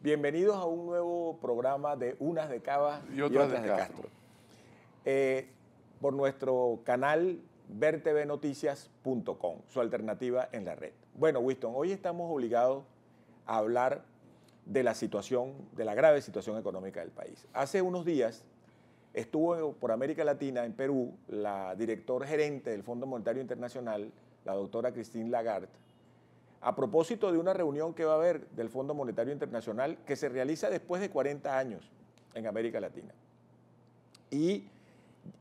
Bienvenidos a un nuevo programa de Unas de Cava y otras de Castro. Por nuestro canal vertvnoticias.com, su alternativa en la red. Bueno, Winston, hoy estamos obligados a hablar de la situación, de la grave situación económica del país. Hace unos días estuvo por América Latina, en Perú, la directora gerente del Fondo Monetario Internacional, la doctora Christine Lagarde, a propósito de una reunión que va a haber del Fondo Monetario Internacional que se realiza después de 40 años en América Latina. Y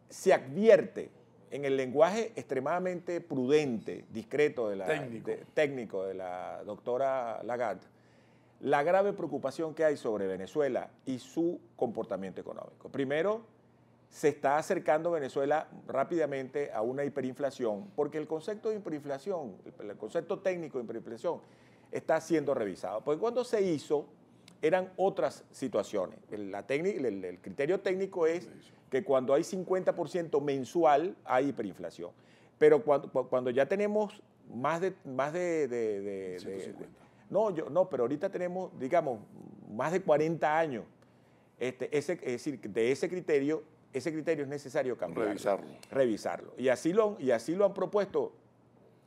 se advierte en el lenguaje extremadamente prudente, discreto, técnico de la doctora Lagarde, la grave preocupación que hay sobre Venezuela y su comportamiento económico. Primero, se está acercando Venezuela rápidamente a una hiperinflación, porque el concepto de hiperinflación, el concepto técnico de hiperinflación, está siendo revisado. Porque cuando se hizo, eran otras situaciones. El criterio técnico es que cuando hay 50% mensual, hay hiperinflación. Pero cuando ya tenemos más de 150. Pero ahorita tenemos, digamos, más de 40 años. Es decir, de ese criterio es necesario cambiarlo. Revisarlo. Y así lo han propuesto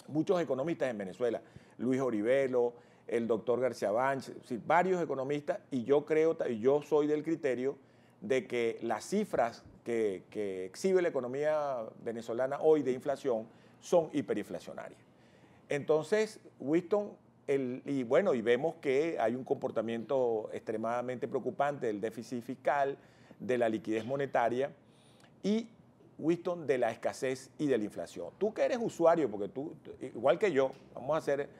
muchos economistas en Venezuela. Luis Orivelo, el doctor García Banch, varios economistas, y yo soy del criterio de que las cifras que exhibe la economía venezolana hoy de inflación son hiperinflacionarias. Entonces, Winston, y vemos que hay un comportamiento extremadamente preocupante del déficit fiscal, de la liquidez monetaria y, Winston, de la escasez y de la inflación. Tú que eres usuario, porque tú, igual que yo, vamos a hacer,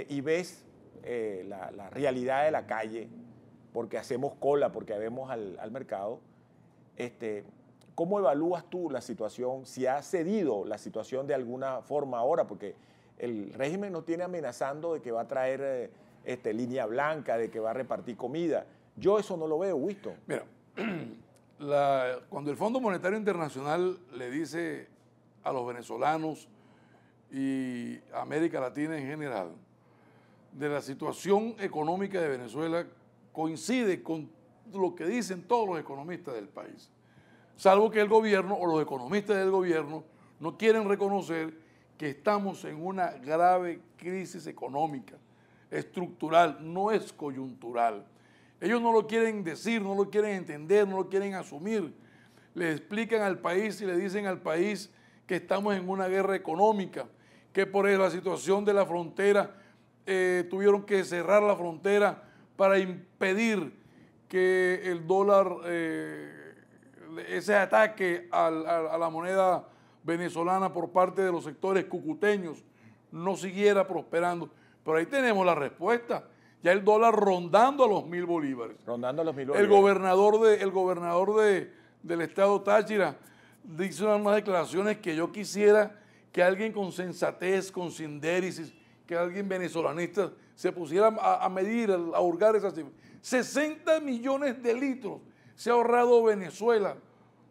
y ves la realidad de la calle, porque hacemos cola, porque vemos al mercado, ¿cómo evalúas tú la situación? Si ha cedido la situación de alguna forma ahora, porque el régimen nos tiene amenazando de que va a traer línea blanca, de que va a repartir comida. Yo eso no lo veo, Winston. Mira, cuando el Fondo Monetario Internacional le dice a los venezolanos y a América Latina en general de la situación económica de Venezuela, coincide con lo que dicen todos los economistas del país, salvo que el gobierno o los economistas del gobierno no quieren reconocer que estamos en una grave crisis económica, estructural, no es coyuntural. Ellos no lo quieren decir, no lo quieren entender, no lo quieren asumir. Le explican al país y le dicen al país que estamos en una guerra económica, que por la situación de la frontera tuvieron que cerrar la frontera para impedir que el dólar, ese ataque a la moneda venezolana por parte de los sectores cucuteños no siguiera prosperando. Pero ahí tenemos la respuesta. Ya el dólar rondando a los 1.000 bolívares. Rondando a los 1.000 bolívares. El gobernador del estado Táchira dice unas declaraciones que yo quisiera que alguien con sensatez, con sindérisis, que alguien venezolanista se pusiera a medir, a hurgar esas cifras. 60 millones de litros se ha ahorrado Venezuela,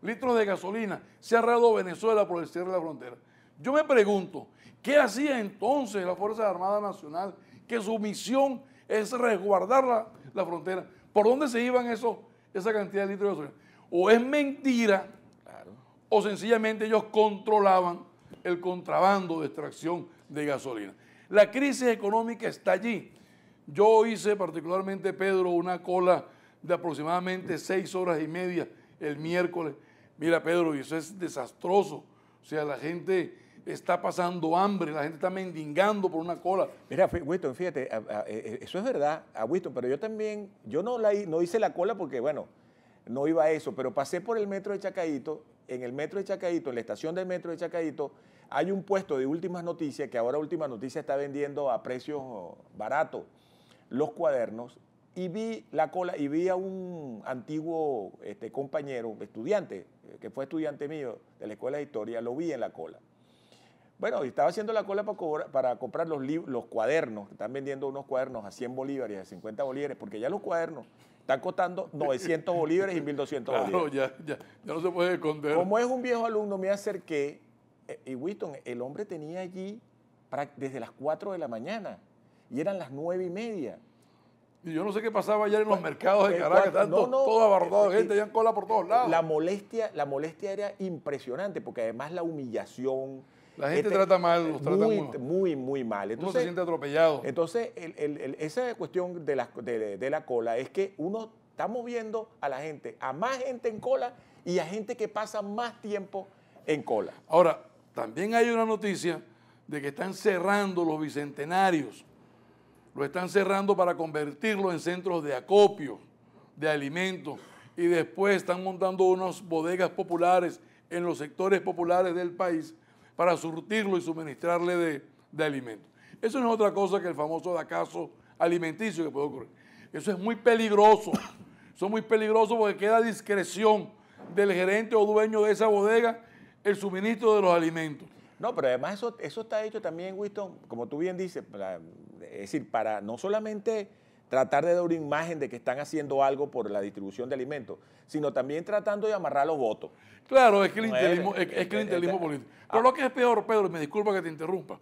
litros de gasolina, se ha ahorrado Venezuela por el cierre de la frontera. Yo me pregunto, ¿qué hacía entonces la Fuerza Armada Nacional? Que su misión es resguardar la frontera. ¿Por dónde se iban esa cantidad de litros de gasolina? O es mentira, claro, o sencillamente ellos controlaban el contrabando de extracción de gasolina. La crisis económica está allí. Yo hice particularmente, Pedro, una cola de aproximadamente 6 horas y media el miércoles. Mira, Pedro, y eso es desastroso. O sea, la gente está pasando hambre, la gente está mendigando por una cola. Mira, Winston, fíjate, eso es verdad, Winston, pero yo no hice la cola porque, bueno, no iba a eso, pero pasé por el metro de Chacaíto. En el metro de Chacaíto, en la estación del metro de Chacaíto, hay un puesto de Últimas Noticias, que ahora Últimas Noticias está vendiendo a precios baratos los cuadernos, y vi la cola y vi a un antiguo compañero, estudiante, que fue estudiante mío de la Escuela de Historia, lo vi en la cola. Bueno, estaba haciendo la cola para comprar los cuadernos, están vendiendo unos cuadernos a 100 bolívares, a 50 bolívares, porque ya los cuadernos están costando 900 bolívares y 1.200 bolívares. Ya no se puede esconder. Como es un viejo alumno, me acerqué, y Winston, el hombre tenía allí desde las 4 de la mañana, y eran las 9:30. Y yo no sé qué pasaba ayer en los mercados de Caracas, no, todo abarrotado de gente, habían cola por todos lados. La molestia era impresionante, porque además la humillación. La gente trata mal, los trata muy mal. Entonces, uno se siente atropellado. Entonces, esa cuestión de la cola es que uno está moviendo a la gente, a más gente en cola y a gente que pasa más tiempo en cola. Ahora, también hay una noticia de que están cerrando los bicentenarios. Lo están cerrando para convertirlo en centros de acopio de alimentos y después están montando unas bodegas populares en los sectores populares del país para surtirlo y suministrarle de alimentos. Eso no es otra cosa que el famoso dacazo alimenticio que puede ocurrir. Eso es muy peligroso. Eso es muy peligroso porque queda a discreción del gerente o dueño de esa bodega el suministro de los alimentos. No, pero además eso está hecho también, Winston, como tú bien dices, es decir, para no solamente tratar de dar una imagen de que están haciendo algo por la distribución de alimentos, sino también tratando de amarrar los votos. Claro, es que el clientelismo político. Pero lo que es peor, Pedro, me disculpa que te interrumpa,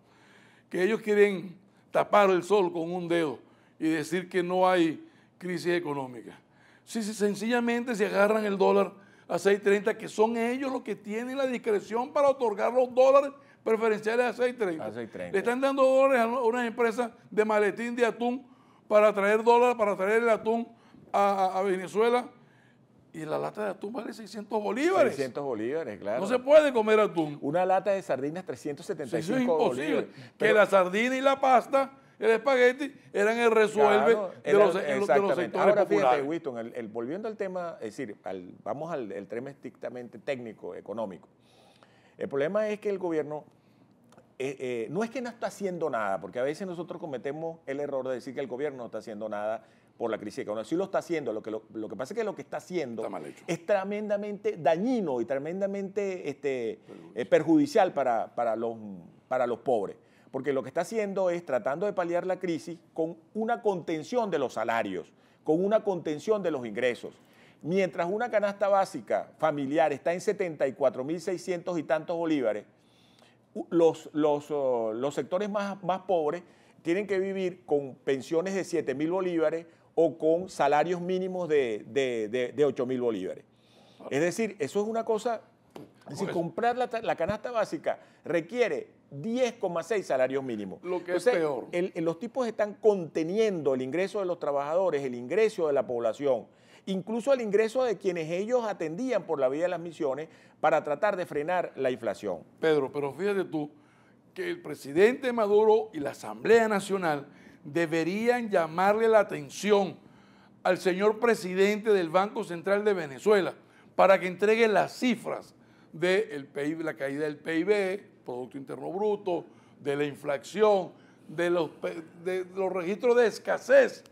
que ellos quieren tapar el sol con un dedo y decir que no hay crisis económica. Si sencillamente se agarran el dólar a 6.30, que son ellos los que tienen la discreción para otorgar los dólares preferenciales a 6.30. Le están dando dólares a unas empresas de maletín de atún para traer dólares, para traer el atún a Venezuela. Y la lata de atún vale 600 bolívares. 600 bolívares, claro. No se puede comer atún. Una lata de sardinas, 375 eso es imposible. bolívares. Que la sardina y la pasta, el espagueti, eran el resuelve de los sectores Ahora, populares. fíjate, Winston, volviendo al tema, es decir, vamos al tema estrictamente técnico, económico. El problema es que el gobierno no es que no está haciendo nada, porque a veces nosotros cometemos el error de decir que el gobierno no está haciendo nada por la crisis económica. Sí lo está haciendo, lo que pasa es que lo que está haciendo es tremendamente dañino y tremendamente perjudicial para los pobres. Porque lo que está haciendo es tratando de paliar la crisis con una contención de los salarios, con una contención de los ingresos. Mientras una canasta básica familiar está en 74.600 y tantos bolívares, los sectores más pobres tienen que vivir con pensiones de 7.000 bolívares o con salarios mínimos de 8.000 bolívares. Es decir, eso es una cosa. Es decir, comprar la canasta básica requiere 10,6 salarios mínimos. Lo que es peor. Los tipos están conteniendo el ingreso de los trabajadores, el ingreso de la población, incluso el ingreso de quienes ellos atendían por la vía de las misiones para tratar de frenar la inflación. Pedro, pero fíjate tú que el presidente Maduro y la Asamblea Nacional deberían llamarle la atención al señor presidente del Banco Central de Venezuela para que entregue las cifras del PIB, la caída del PIB, Producto Interno Bruto, de la inflación, de los registros de escasez,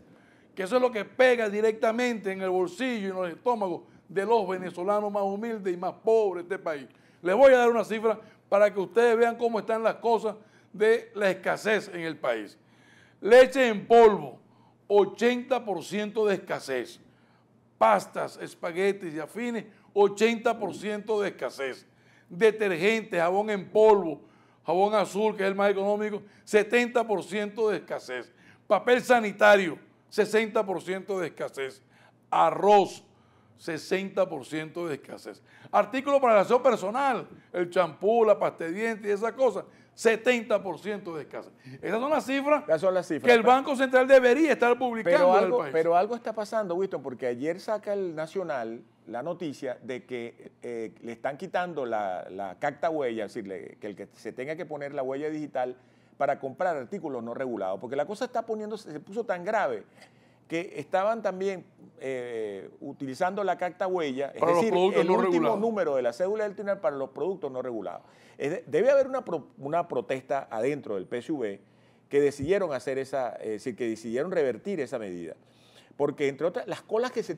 que eso es lo que pega directamente en el bolsillo y en los estómagos de los venezolanos más humildes y más pobres de este país. Les voy a dar una cifra para que ustedes vean cómo están las cosas de la escasez en el país. Leche en polvo, 80% de escasez. Pastas, espaguetis y afines, 80% de escasez. Detergente, jabón en polvo, jabón azul, que es el más económico, 70% de escasez. Papel sanitario, 60% de escasez. Arroz, 60% de escasez. Artículos para el aseo personal, el champú, la pasta de dientes y esas cosas, 70% de escasez. Esas son las cifras que el Banco Central debería estar publicando en el país. Pero algo está pasando, Winston, porque ayer saca el Nacional la noticia de que le están quitando la cacta huella, es decir, que el que se tenga que poner la huella digital para comprar artículos no regulados, porque la cosa se puso tan grave que estaban también utilizando la carta huella, es decir, el último número de la cédula del tribunal para los productos no regulados. Debe haber una protesta adentro del PSV que decidieron hacer que decidieron revertir esa medida. Porque, entre otras, las colas que se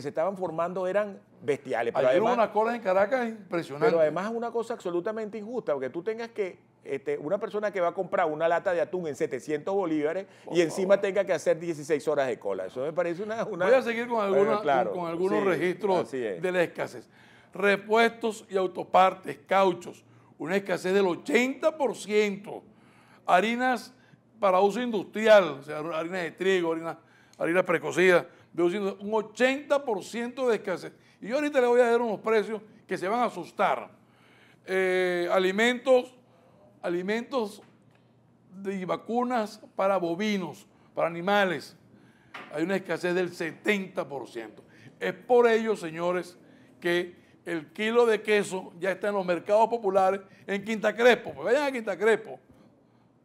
estaban formando eran bestiales. Pero además, unas colas en Caracas impresionantes. Pero además es una cosa absolutamente injusta, porque tú tengas que una persona que va a comprar una lata de atún en 700 bolívares y encima tenga que hacer 16 horas de cola. Eso me parece una... Voy a seguir con algunos registros de la escasez. Repuestos y autopartes, cauchos, una escasez del 80%. Harinas para uso industrial, o sea, harinas de trigo, harina precocida, veo un 80% de escasez. Y yo ahorita le voy a dar unos precios que se van a asustar. Alimentos y vacunas para bovinos, para animales. Hay una escasez del 70%. Es por ello, señores, que el kilo de queso ya está en los mercados populares en Quinta Crespo. Pues vayan a Quinta Crespo.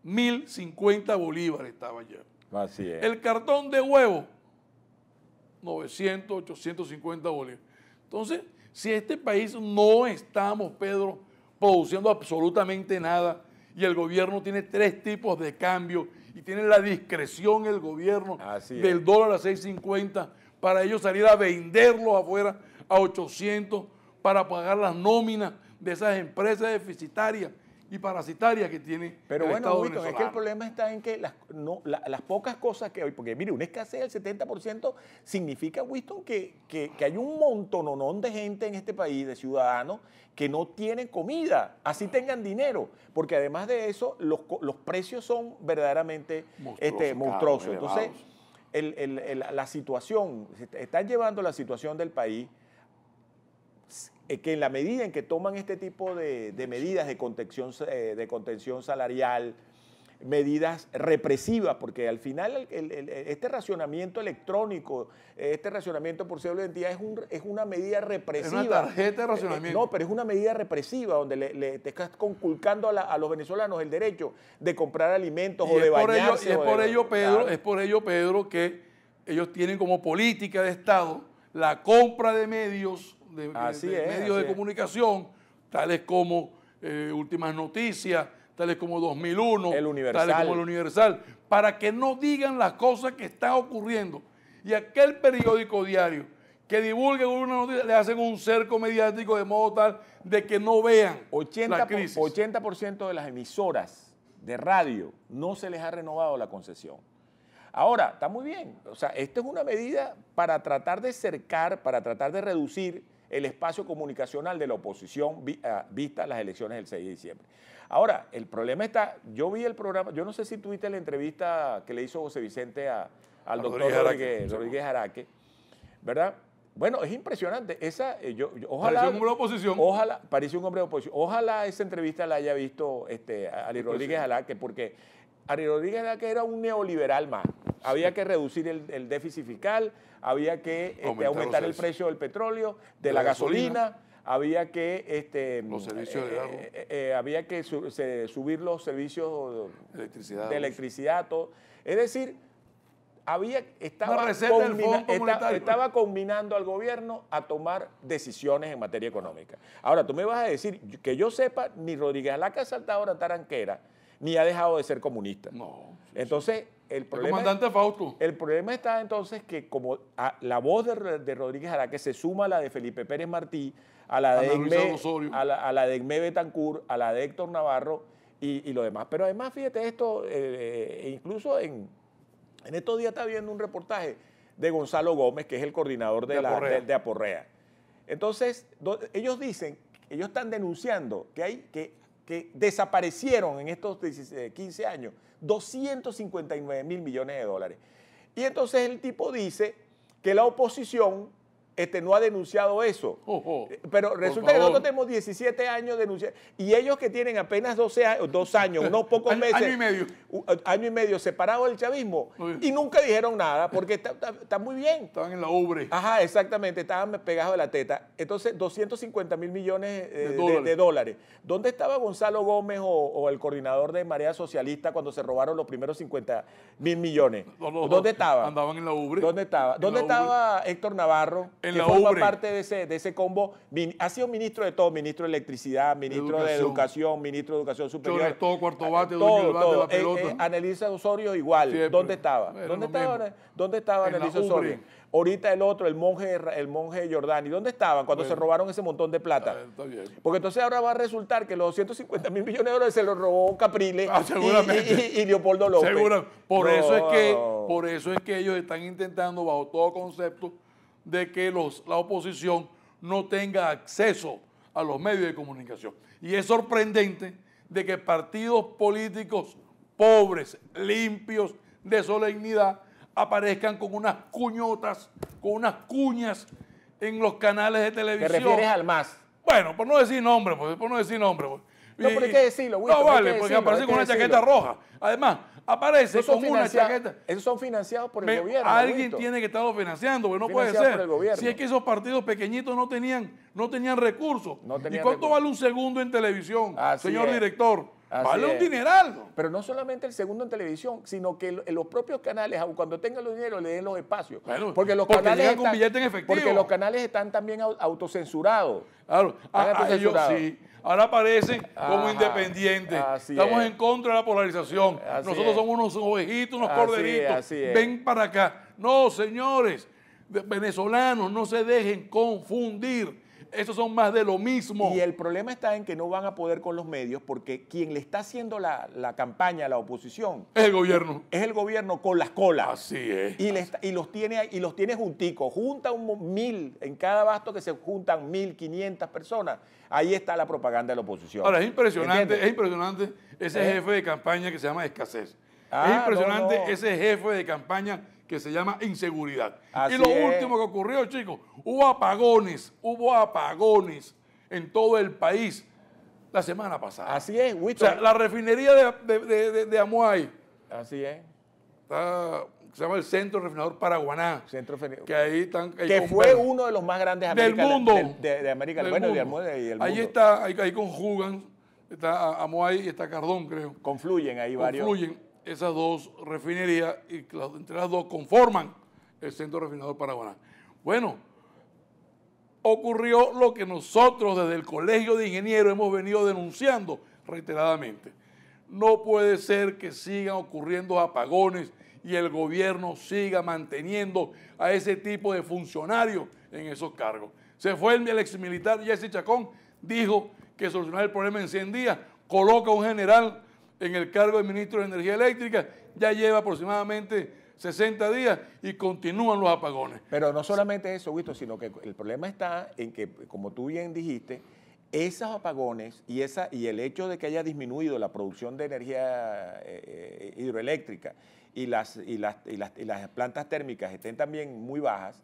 1.050 bolívares estaba ayer. Así es. El cartón de huevo, 900, 850 bolívares. Entonces, si este país no estamos, Pedro, produciendo absolutamente nada y el gobierno tiene 3 tipos de cambio y tiene la discreción el gobierno del dólar a 6.50 para ellos salir a venderlo afuera a 800 para pagar las nóminas de esas empresas deficitarias y parasitarias que tiene Pero el bueno, Estado Wilton, venezolano. es que el problema está en que las pocas cosas que hoy, porque mire, una escasez del 70% significa, Wilton, que hay un montononón de gente en este país, de ciudadanos, que no tienen comida, así tengan dinero, porque además de eso, los precios son verdaderamente monstruosos. Entonces, la situación, están llevando la situación del país, que en la medida en que toman este tipo de medidas de contención salarial, medidas represivas, porque al final este racionamiento electrónico, este racionamiento por cédula de identidad es una medida represiva. Es una tarjeta de racionamiento. No, pero es una medida represiva donde te estás conculcando a los venezolanos el derecho de comprar alimentos o de bañarse. Es por ello, Pedro, que ellos tienen como política de Estado la compra de medios de comunicación, tales como Últimas Noticias, tales como 2001, tales como el Universal, para que no digan las cosas que están ocurriendo. Y aquel periódico diario que divulgue una noticia, le hacen un cerco mediático de modo tal de que no vean la crisis. 80% de las emisoras de radio no se les ha renovado la concesión. Ahora, está muy bien, o sea, esta es una medida para tratar de cercar, para tratar de reducir el espacio comunicacional de la oposición vista las elecciones del 6 de diciembre. Ahora, el problema está, yo vi el programa, yo no sé si tuviste la entrevista que le hizo José Vicente al doctor Rodríguez Jaraque, ¿verdad? Bueno, es impresionante. Ojalá, pareció un hombre de oposición. Pareció un hombre de oposición. Ojalá esa entrevista la haya visto Ari Rodríguez Jaraque, porque Ari Rodríguez Jaraque era un neoliberal más. Había que reducir el déficit fiscal, había que aumentar el precio del petróleo, de la gasolina, había que los servicios había que subir los servicios de electricidad, todo. Es decir, estaba combinando al gobierno a tomar decisiones en materia económica. Ahora, tú me vas a decir, que yo sepa, ni Rodríguez Jaraque ha saltado a la taranquera, ni ha dejado de ser comunista. No. Entonces, el problema está entonces que como la voz de Rodríguez Jaraque se suma a la de Felipe Pérez Martí, a la de Egmé Betancourt, a la de Héctor Navarro y lo demás. Pero además, fíjate esto, incluso en estos días está viendo un reportaje de Gonzalo Gómez, que es el coordinador de Aporrea. Entonces, ellos están denunciando que desaparecieron en estos 15 años 259 mil millones de dólares. Y entonces el tipo dice que la oposición no ha denunciado eso. Pero resulta que nosotros tenemos 17 años denunciando. Y ellos que tienen apenas 2 años, unos pocos meses. Año y medio separados del chavismo. Y nunca dijeron nada, porque está muy bien. Estaban en la ubre. Ajá, exactamente, estaban pegados de la teta. Entonces, 250 mil millones de dólares. ¿Dónde estaba Gonzalo Gómez o el coordinador de Marea Socialista cuando se robaron los primeros 50 mil millones? ¿Dónde estaba? Andaban en la ubre. ¿Dónde estaba? ¿Dónde estaba Héctor Navarro? Que forma parte de ese combo, ha sido ministro de todo, ministro de Electricidad, ministro de Educación, ministro de Educación Superior. Todo cuarto bate, todo. La pelota. Anelisa Osorio igual. Siempre. ¿Dónde estaba? ¿Dónde estaba Anelisa Osorio? Ahorita el otro, el monje Giordani, ¿dónde estaban cuando se robaron ese montón de plata? Está bien. Porque entonces ahora va a resultar que los 250 mil millones de dólares se los robó Capriles y Leopoldo López. Seguro. Por eso es que ellos están intentando, bajo todo concepto, de que la oposición no tenga acceso a los medios de comunicación. Y es sorprendente de que partidos políticos pobres, limpios, de solemnidad, aparezcan con unas cuñotas, con unas cuñas en los canales de televisión. ¿Te refieres al MAS? Bueno, por no decir nombre, pues, por no decir nombre. Pues. No, pero hay que decirlo, Wisto, no hay vale, que porque decirlo, aparece hay con que una decirlo. chaqueta roja. Además, aparece con una chaqueta. Esos son financiados por el gobierno. Alguien Wisto. tiene que estarlo financiando, porque no puede Financiado por ser. el gobierno. Si es que esos partidos pequeños no tenían recursos. No tenían ¿Y cuánto recursos. vale un segundo en televisión, Así señor es. director? Así Vale un es. dineral. Pero no solamente el segundo en televisión, sino que en los propios canales, aun cuando tengan los dineros, le den los espacios. Bueno, porque los porque canales llegan con billete en efectivo. Porque los canales están también autocensurados. Claro, Están ellos autocensurados. sí. Ahora aparecen como Ajá, independientes. así Estamos es. en contra de la polarización. Así Nosotros es. somos unos ovejitos, unos Así corderitos. es, así es. Ven para acá. No, señores, venezolanos, no se dejen confundir. Esos son más de lo mismo. Y el problema está en que no van a poder con los medios porque quien le está haciendo la campaña a la oposición Es el gobierno. es el gobierno con las colas. Así es. Y los tiene junticos. Junta 1000, en cada basto que se juntan 1500 personas. Ahí está la propaganda de la oposición. Ahora, es impresionante ¿Entiendes? ese jefe de campaña que se llama escasez. Ah, es impresionante no. ese jefe de campaña que se llama inseguridad. Así y lo es. último que ocurrió, chicos, hubo apagones en todo el país la semana pasada. Así es, O Wisto. sea, la refinería de Amuay, Así es. se llama el Centro Refinador Paraguaná, que ahí están... Que fue uno de los más grandes del mundo. de América del Latina. mundo. Bueno, y el Ahí mundo. está, ahí conjugan, está Amuay y está Cardón, creo. Confluyen ahí varios. Confluyen esas dos refinerías y entre las dos conforman el Centro Refinador Paraguaná. Bueno, ocurrió lo que nosotros desde el Colegio de Ingenieros hemos venido denunciando reiteradamente. No puede ser que sigan ocurriendo apagones y el gobierno siga manteniendo a ese tipo de funcionarios en esos cargos. Se fue el exmilitar Jesse Chacón, dijo que solucionar el problema en 100 días, coloca a un general en el cargo de ministro de Energía Eléctrica, ya lleva aproximadamente 60 días y continúan los apagones. Pero no solamente eso, Wisto, sino que el problema está en que, como tú bien dijiste, esos apagones y el hecho de que haya disminuido la producción de energía hidroeléctrica y las plantas térmicas estén también muy bajas,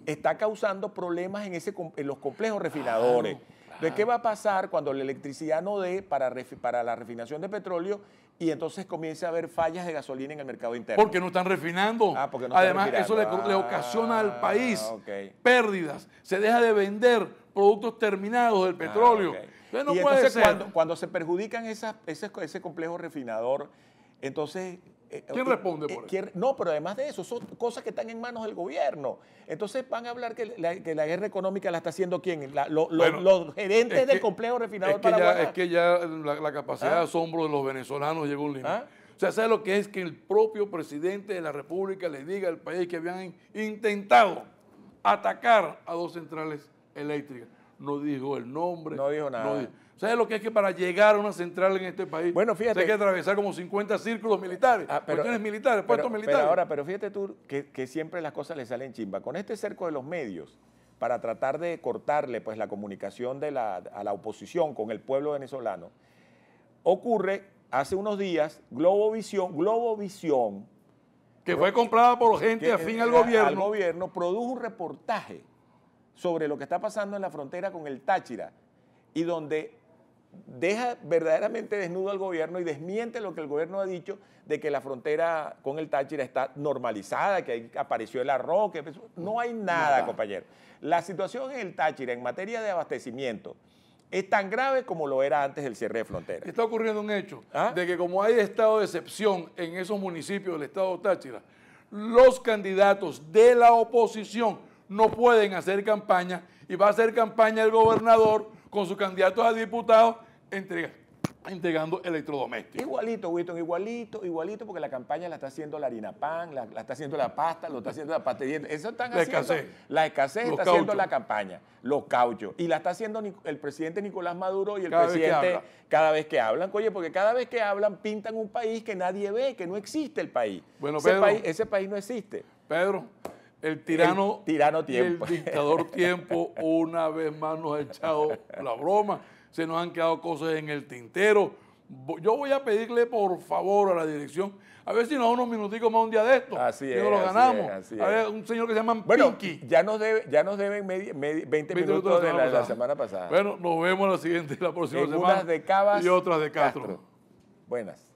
está causando problemas en los complejos refinadores. Entonces, ¿qué va a pasar cuando la electricidad no dé para la refinación de petróleo y entonces comience a haber fallas de gasolina en el mercado interno? Porque no están refinando. Porque no están Además, refinando. eso le ocasiona al país Okay. pérdidas. Se deja de vender productos terminados del petróleo. Okay. Entonces, no y puede entonces ser. cuando se perjudican ese complejo refinador, entonces... ¿Quién responde por eso? No, pero además de eso, son cosas que están en manos del gobierno. Entonces van a hablar que la guerra económica la está haciendo ¿quién? Los gerentes del complejo refinador paraguayo. Es que ya la capacidad de asombro de los venezolanos llegó a un límite. ¿Ah? O sea, ¿sabe lo que es que el propio presidente de la República le diga al país que habían intentado atacar a 2 centrales eléctricas? No dijo el nombre. No dijo nada. ¿Sabes lo que es que para llegar a una central en este país fíjate, hay que atravesar como 50 círculos militares, cuestiones militares, puestos militares? Pero fíjate tú que siempre las cosas le salen chimba. Con este cerco de los medios, para tratar de cortarle pues, la comunicación a la oposición con el pueblo venezolano, ocurre hace unos días Globovisión, que fue comprada por gente afín al gobierno. Al gobierno, produjo un reportaje sobre lo que está pasando en la frontera con el Táchira y donde deja verdaderamente desnudo al gobierno y desmiente lo que el gobierno ha dicho de que la frontera con el Táchira está normalizada, que ahí apareció el arroz, que no hay nada, compañero. La situación en el Táchira en materia de abastecimiento es tan grave como lo era antes del cierre de frontera. Está ocurriendo un hecho de que como hay estado de excepción en esos municipios del estado de Táchira, los candidatos de la oposición no pueden hacer campaña y va a hacer campaña el gobernador con sus candidatos a diputados entregando electrodomésticos. Igualito, Winston, igualito, porque la campaña la está haciendo la harina pan, la está haciendo la pasta, lo está haciendo la pasta de dientes. Eso están haciendo. La escasez está haciendo la campaña, los cauchos. Y la está haciendo el presidente Nicolás Maduro y el presidente cada vez que hablan. Oye, porque cada vez que hablan pintan un país que nadie ve, que no existe el país. Bueno, ese país no existe. Pedro, el tirano tiempo. El dictador tiempo una vez más nos ha echado la broma. Se nos han quedado cosas en el tintero. Yo voy a pedirle por favor a la dirección, a ver si nos da unos minuticos más un día de esto. Así y es, nos lo ganamos. así A ver, es. un señor que se llama Bueno, Pinky. ya nos deben 20 minutos de la semana pasada. Bueno, nos vemos la próxima en semana. unas de Cabas y otras de Castro. Buenas.